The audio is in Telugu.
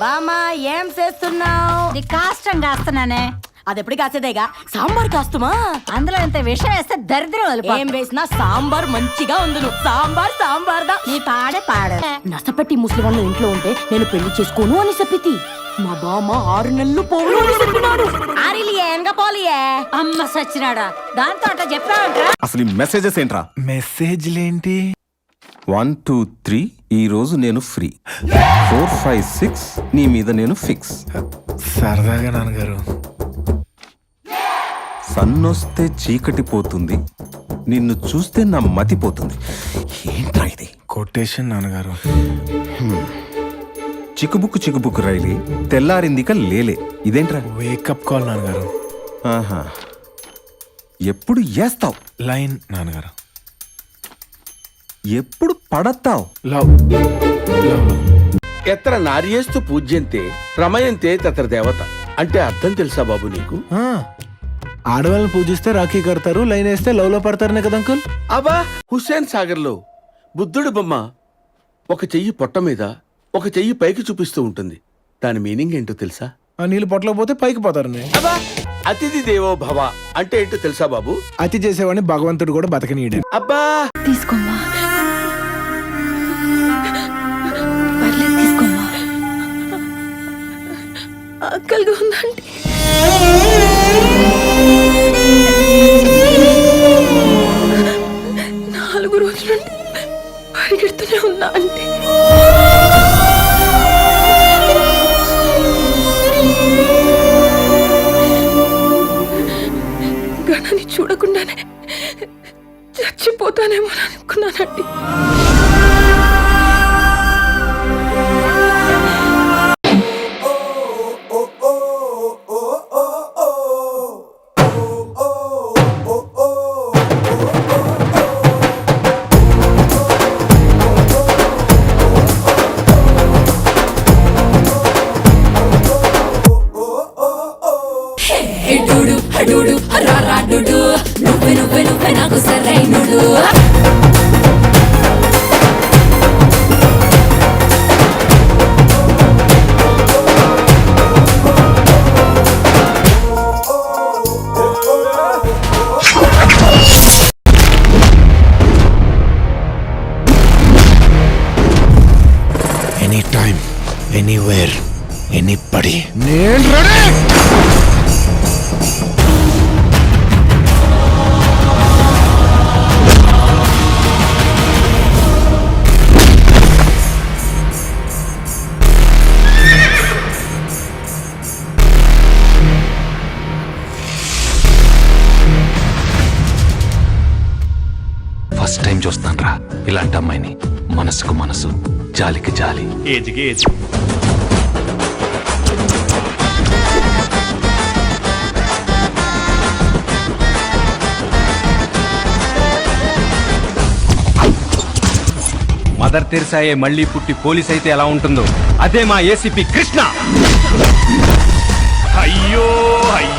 బామా ఏం చేస్తున్నావు? నీ కాష్టం కాస్తున్నానే. అది ఎప్పుడు కాసేదేగా సాంబార్ కాస్తుమా? అందులో ఇంత విషం వేస్తే దరిద్రం. ఏం వేసినా సాంబార్ మంచిగా ఉంది. సాంబార్ సాంబార్ దా. నీ పాడే పాడు. నసపెట్టి ముసలివాళ్ళు ఇంట్లో ఉంటే నేను పెళ్లి చేసుకోను అని చెప్పితి. మా బామ్మ 6 నెలలు పోను అని చెప్పినాడు. ఆరిలియేంగా పోలియే. అమ్మ సచ్చినాడా, దాంతో అట్లా చెప్పావంట్రా? అసలు ఈ మెసేజెస్ ఏంట్రా? మెసేజ్లేంటి? 1 2 3 ఈ రోజు నేను ఫ్రీ. 4 5 6 నీ మీద నేను ఫిక్స్. సరదాగా నాన్నగారు. సన్నొస్తే చీకటి పోతుంది, నిన్ను చూస్తే నా మతి పోతుంది. ఏంట్రా ఇది? కొటేషన్ నాన్నగారు. చిక్కుబుక్కు చిక్కుబుక్కు రైలి తెల్లారిందిక లేలే. ఇదేంట్రా? వేకప్ కాల్ నాన్నగారు. ఆహా, ఎప్పుడు వేస్తావు లైన్ నాన్నగారు. ఎప్పుడు పడతావు లవ్ లవ్. ఎత్ర నార్యేస్తు పూజ్యంతే రమయంతే తత్ర దేవత అంటే అర్థం తెలుసా బాబు నీకు? ఆడవాళ్ళని పూజిస్తే రాఖీ కడతారు, లైన్ వేస్తే లవ్ లో పడతారనే కదా అంకుల్? అబ్బా, హుస్సేన్ సాగర్ లో బుద్ధుడి బొమ్మ ఒక చెయ్యి పొట్ట మీద ఒక చెయ్యి పైకి చూపిస్తూ ఉంటుంది. దాని మీనింగ్ ఏంటో తెలుసా? ఆ నీళ్ళు పొట్టలో పోతే పైకి పోతారని. అబ్బా, అతిథి దేవో భవ అంటే ఏంటో తెలుసా బాబు? అతి చేసేవాడిని భగవంతుడు కూడా బతకనీయడు. అబ్బా, తీసుకోమ్మా, పర్లేదు తీసుకోమ్మా. ఆకలిగా ఉందండి. 4 రోజుల నుండి పరిగెడుతూనే ఉన్నా అంటే. గణని చూడకుండానే చచ్చిపోతానేమో అనుకున్నానండి. నువ్వే నాకు సరైనడు. Any time, anywhere, anybody. నేను రెడీ. ఫస్ట్ టైం చూస్తాను రా ఇలాంటి అమ్మాయిని. మనసుకు మనసు, జాలికి జాలి. ఏజ్కి ఏజ్. మదర్ తెరిసాయే మళ్ళీ పుట్టి పోలీస్ అయితే ఎలా ఉంటుందో అదే మా ఏసీపీ కృష్ణ. అయ్యో